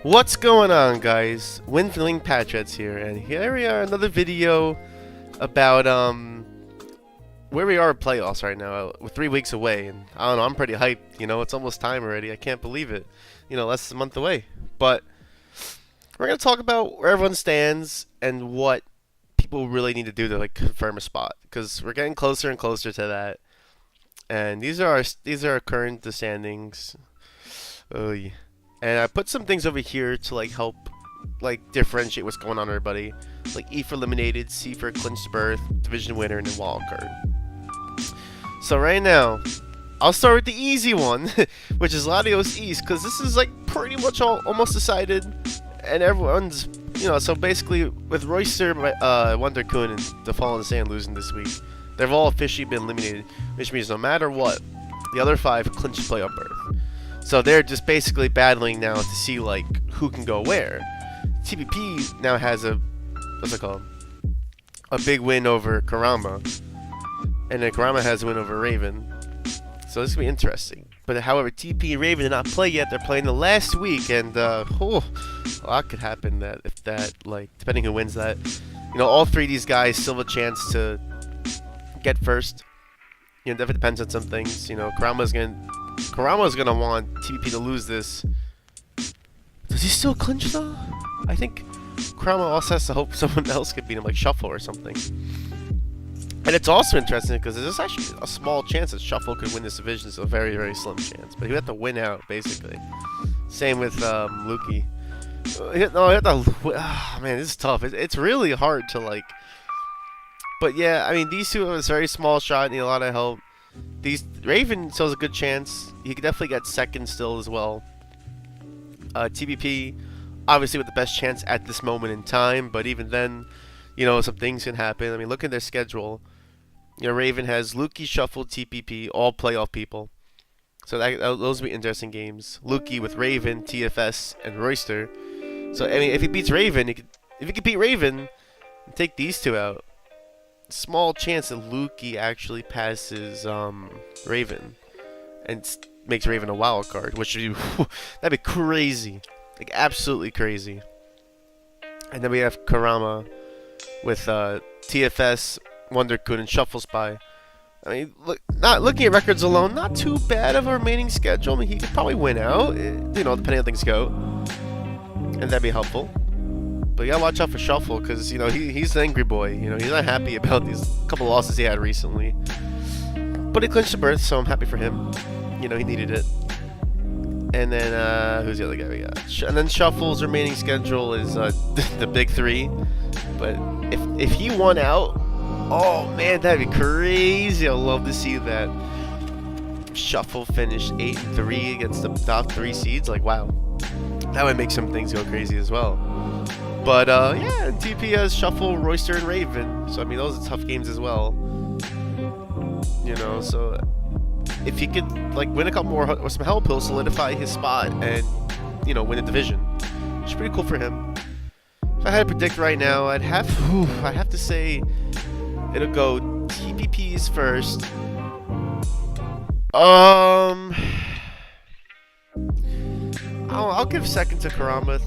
What's going on, guys? Windling Patriots here, and here we are, another video about where we are in playoffs right now. We're 3 weeks away, and I don't know, I'm pretty hyped. You know, it's almost time already. I can't believe it. You know, less than a month away. But we're gonna talk about where everyone stands and what people really need to do to confirm a spot, because we're getting closer and closer to that. And these are our current standings. Oh yeah. And I put some things over here to help differentiate what's going on, everybody. Like E for eliminated, C for clinched berth, division winner, and then wild card. So right now, I'll start with the easy one, which is Latias East, because this is pretty much almost decided, and everyone's so basically with Royster, Wondercoon, and the Fallen Sand losing this week, they've all officially been eliminated, which means no matter what, the other 5 clinch playoff berth. So they're just basically battling now to see who can go where. TPP now has a big win over Karama, and then Karama has a win over Raven. So this is gonna be interesting. But however, TP and Raven did not play yet. They're playing the last week, and a lot could happen depending who wins that. All 3 of these guys still have a chance to get first. Definitely depends on some things. Karama's gonna want TPP to lose this. Does he still clinch though? I think Karama also has to hope someone else could beat him, like Shuffle or something. And it's also interesting because there's actually a small chance that Shuffle could win this division. It's a very, very slim chance, but he would have to win out basically. Same with Luki. Man, this is tough. It's really hard to But yeah, I mean, these two have a very small shot, need a lot of help. Raven still has a good chance. He could definitely get second still as well. TBP, obviously with the best chance at this moment in time, but even then, some things can happen. I mean, look at their schedule. Raven has Luki, Shuffle, TPP, all playoff people. So those will be interesting games. Luki with Raven, TFS, and Royster. So I mean, if he beats Raven, if he could beat Raven and take these 2 out, small chance that Luki actually passes Raven and makes Raven a wild card, which would be that'd be crazy, absolutely crazy. And then we have Karama with TFS, Wondercoon, and Shuffle Spy. I mean, not looking at records alone, not too bad of a remaining schedule. I mean, he could probably win out, depending on how things go, and that'd be helpful. But you gotta watch out for Shuffle, because he's an angry boy. He's not happy about these couple losses he had recently. But he clinched the berth, so I'm happy for him. He needed it. And then who's the other guy we got? And then Shuffle's remaining schedule is the big 3. But if he won out, oh man, that'd be crazy. I'd love to see that. Shuffle finished 8-3 against the top 3 seeds. Wow, that would make some things go crazy as well. But yeah, TP has Shuffle, Royster, and Raven. So I mean, those are tough games as well. So if he could win a couple more or some help, he'll solidify his spot and win the division. Which is pretty cool for him. If I had to predict right now, I'd have to say it'll go TPP's first. I'll give second to Karama.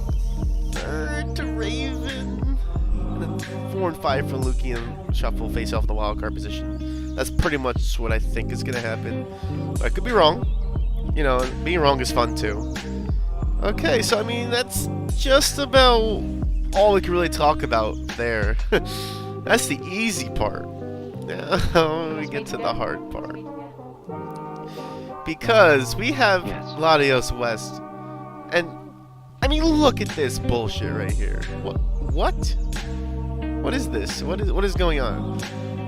3rd to Raven, and then 4 and 5 for Luki and Shuffle face off the wildcard position. That's pretty much what I think is gonna happen. But I could be wrong. Being wrong is fun too. Okay, so I mean that's just about all we can really talk about there. That's the easy part. Now we get to the hard part, because we have Latias West, and I mean, look at this bullshit right here. What? What is this? What is going on?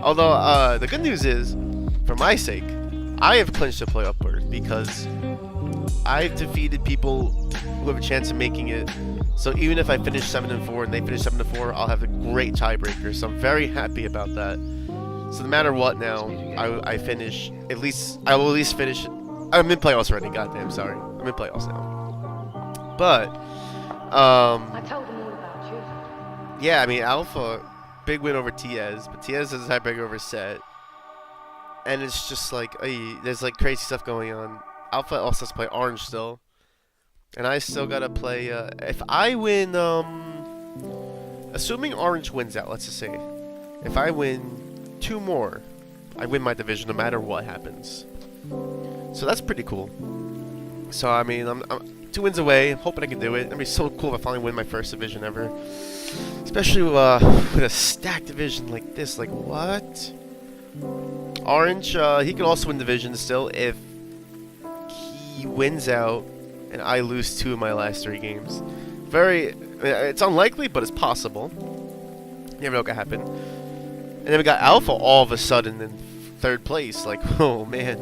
Although, the good news is, for my sake, I have clinched a playoff berth because I've defeated people who have a chance of making it. So even if I finish 7-4 and they finish 7-4, I'll have a great tiebreaker. So I'm very happy about that. So no matter what now, I finish, I will at least finish. I'm in playoffs already. Goddamn, sorry. I'm in playoffs now. But, I told them all about you. yeah, I mean, Alpha, big win over Tiaz, but Tiaz has a tiebreaker over Set. And it's just there's crazy stuff going on. Alpha also has to play Orange still. And I still gotta play. If I win, assuming Orange wins out, let's just say, if I win 2 more, I win my division no matter what happens. So that's pretty cool. So I mean, I'm 2 wins away. I'm hoping I can do it. It'd be so cool if I finally win my first division ever. Especially with a stacked division like this. Like what? Orange, he can also win division still if he wins out and I lose 2 of my last 3 games. It's unlikely, but it's possible. You never know what could happen. And then we got Alpha all of a sudden in 3rd place. Like, oh man,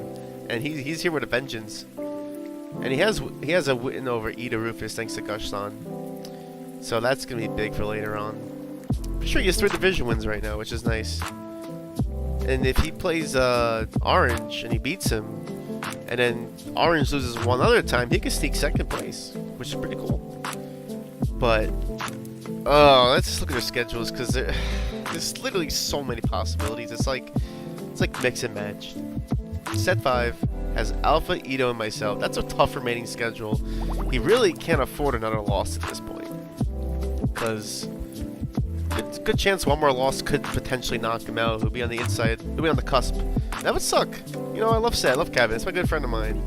and he's here with a vengeance. And he has a win over Ida Rufus thanks to Gushsan. So that's gonna be big for later on. I'm sure he has 3 division wins right now, which is nice. And if he plays Orange and he beats him, and then Orange loses one other time, he can sneak 2nd place, which is pretty cool. But let's just look at their schedules because there's literally so many possibilities. It's like mix and match. Set 5 has Alpha, Ito, and myself. That's a tough remaining schedule. He really can't afford another loss at this point because it's a good chance one more loss could potentially knock him out. He'll be on the inside. He'll be on the cusp. That would suck. You know, I love Seth. I love Kevin. It's my good friend of mine,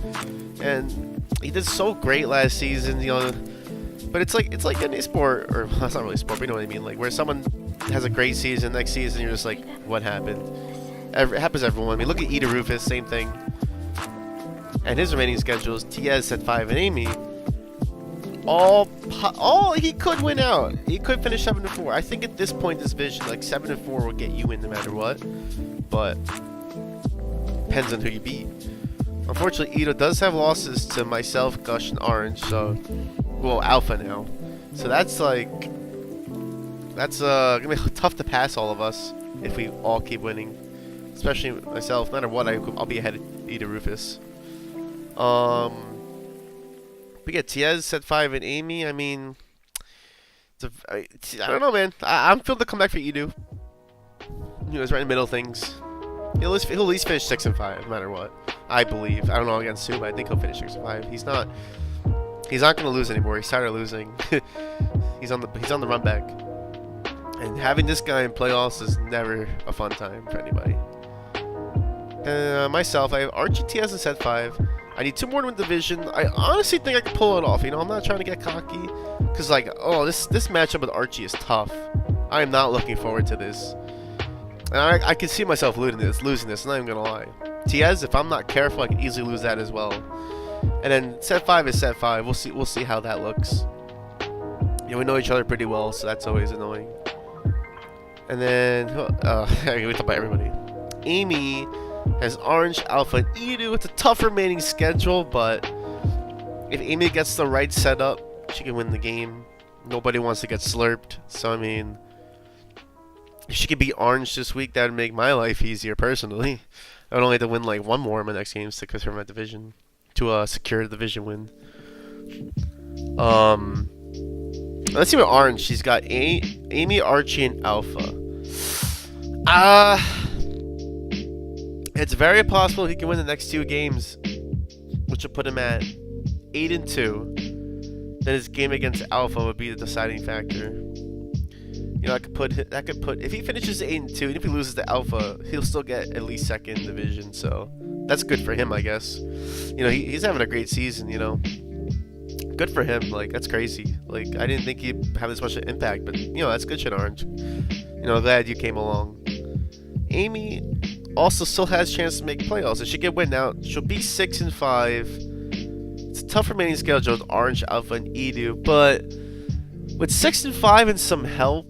and he did so great last season. You know, but it's like any sport, or well, it's not really a sport, but you know what I mean. Like where someone has a great season, next season you're just like, what happened? It happens to everyone. I mean, look at Ida Rufus, same thing. And his remaining schedules: Tiaz at 5 and Amy. All he could win out. He could finish 7-4. I think at this point, this division, like 7-4, will get you in no matter what. But depends on who you beat. Unfortunately, Ito does have losses to myself, Gush, and Orange. So, well, Alpha now. So that's gonna be tough to pass all of us if we all keep winning. Especially myself. No matter what, I'll be ahead of Ito Rufus. We get Tiaz set 5 and Amy. I mean, I don't know, man. I'm feeling the comeback for Edu. You know, he's right in the middle of things. He'll at least finish 6 and 5, no matter what. I believe. I don't know against Sue, but I think he'll finish 6 and 5. He's not going to lose anymore. He's tired of losing. he's on the run back. And having this guy in playoffs is never a fun time for anybody. Myself, I have Archie Tiaz in set 5. I need 2 more to win division. I honestly think I can pull it off. You know, I'm not trying to get cocky. Because, like, oh, this matchup with Archie is tough. I am not looking forward to this. And I can see myself losing this, not even going to lie. Tiaz, if I'm not careful, I can easily lose that as well. And then set 5 is set 5. We'll see how that looks. You know, we know each other pretty well, so that's always annoying. And then, we talk about everybody. Amy has Orange, Alpha, and Edu. It's a tough remaining schedule, but if Amy gets the right setup, she can win the game. Nobody wants to get slurped, so I mean, if she could beat Orange this week, that would make my life easier personally. I would only have to win like 1 more in my next games to confirm my division, to secure the division win. Let's see what Orange. She's got Amy, Archie, and Alpha. It's very possible he can win the next 2 games, which will put him at 8 and 2. Then his game against Alpha would be the deciding factor. You know, that could put if he finishes 8 and 2, and if he loses to Alpha, he'll still get at least 2nd division. So that's good for him, I guess. You know, he's having a great season. You know, good for him. Like that's crazy. Like I didn't think he'd have this much impact, but you know that's good shit, Orange. You know, glad you came along. Amy also still has a chance to make playoffs. If she can win now, she'll be 6 and 5. It's a tough remaining schedule with Orange, Alpha, and Edu, but with 6 and 5 and some help,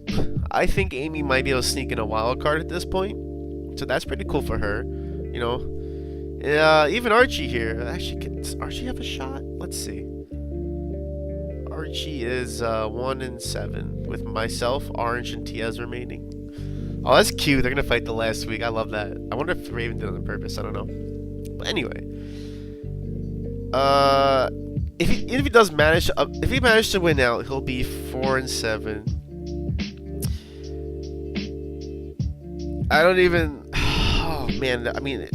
I think Amy might be able to sneak in a wild card at this point. So that's pretty cool for her. You know, even Archie here. Actually, does Archie have a shot? Let's see. Archie is 1 and 7 with myself, Orange, and Tiaz remaining. Oh, that's cute. They're gonna fight the last week. I love that. I wonder if Raven did it on purpose. I don't know. But anyway, if he does manage, if he manages to win out, he'll be 4 and 7. I don't even. Oh man, I mean,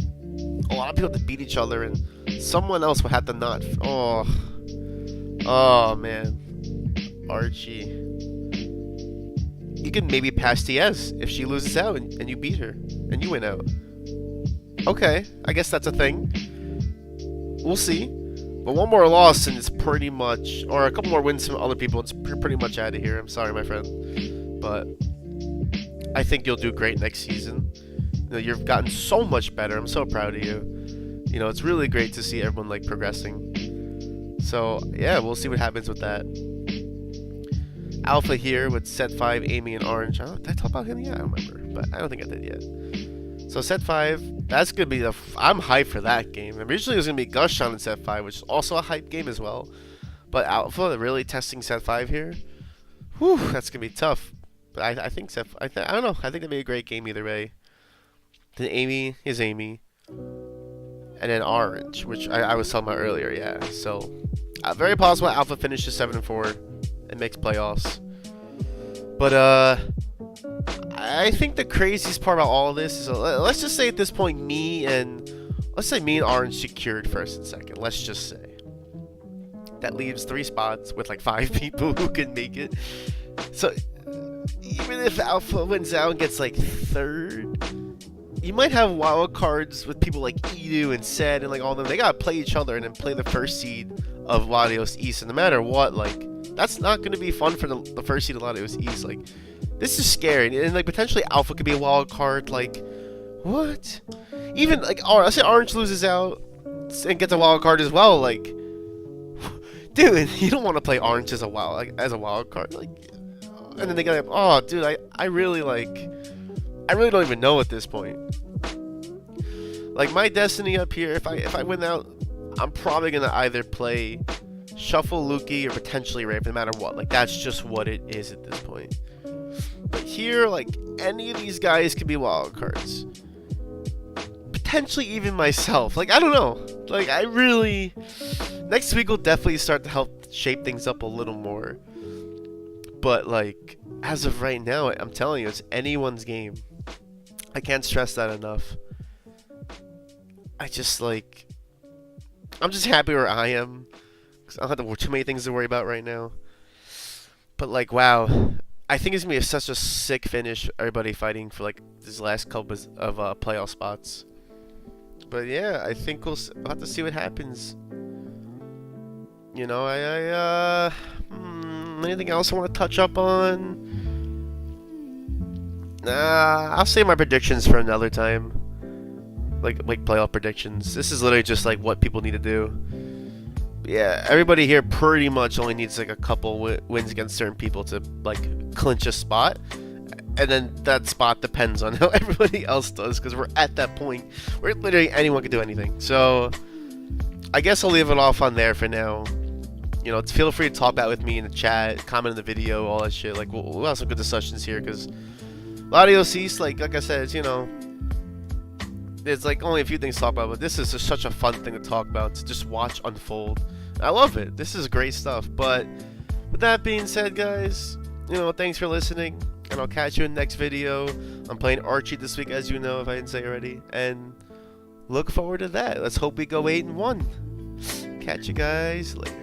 a lot of people have to beat each other, and someone else will have to not. Oh, Oh man, Archie. You can maybe pass Diaz if she loses out and you beat her and you win out. Okay, I guess that's a thing. We'll see. But one more loss and it's pretty much, or a couple more wins from other people, it's pretty much out of here. I'm sorry, my friend, but I think you'll do great next season. You know, you've gotten so much better. I'm so proud of you. You know, it's really great to see everyone like progressing. So yeah, we'll see what happens with that. Alpha here with set 5, Amy and Orange. Did I talk about him yet? I don't remember, but I don't think I did yet. So set 5, that's gonna be I'm hyped for that game. Originally it was gonna be Gushon in set 5, which is also a hype game as well. But Alpha really testing set 5 here. Whew, that's gonna be tough. But I think I don't know. I think that'd be a great game either way. Then Amy is Amy, and then Orange, which I was talking about earlier. Yeah, so very possible Alpha finishes 7-4 and makes playoffs. But I think the craziest part about all of this is let's just say at this point me and Orange secured first and second. Let's just say that leaves 3 spots with like 5 people who can make it. So even if Alpha wins out and gets like 3rd, you might have wild cards with people like Edu and Sed and like all of them. They gotta play each other and then play the first seed of Latios East. And no matter what, like that's not gonna be fun for the first seed of Latios East. Like this is scary, and like potentially Alpha could be a wild card. Like what? Even like let's say Orange loses out and gets a wild card as well. Like, dude, you don't want to play Orange as a wild card. Like, and then they get oh, dude, I really don't even know at this point. Like my destiny up here, if I win out, I'm probably gonna either play Shuffle Lukey or potentially Raven, no matter what. Like that's just what it is at this point. But here, like any of these guys could be wild cards. Potentially even myself. Like I don't know. Like I really, next week will definitely start to help shape things up a little more. But like as of right now, I'm telling you, it's anyone's game. I can't stress that enough. I'm just happy where I am, because I don't have too many things to worry about right now. But like, wow, I think it's gonna be such a sick finish. Everybody fighting for like this last couple of playoff spots. But yeah, I think we'll have to see what happens. You know, anything else I want to touch up on? I'll save my predictions for another time. Like playoff predictions. This is literally just like what people need to do. But yeah, everybody here pretty much only needs like a couple wins against certain people to like clinch a spot, and then that spot depends on how everybody else does, because we're at that point where literally anyone can do anything. So I guess I'll leave it off on there for now. You know, feel free to talk that with me in the chat, comment in the video, all that shit. Like we'll have some good discussions here, because Latios East, like I said, it's, you know, there's like only a few things to talk about, but this is just such a fun thing to talk about, to just watch unfold. I love it. This is great stuff. But with that being said, guys, you know, thanks for listening, and I'll catch you in the next video. I'm playing Archie this week, as you know, if I didn't say already, and look forward to that. Let's hope we go 8-1. Catch you guys later.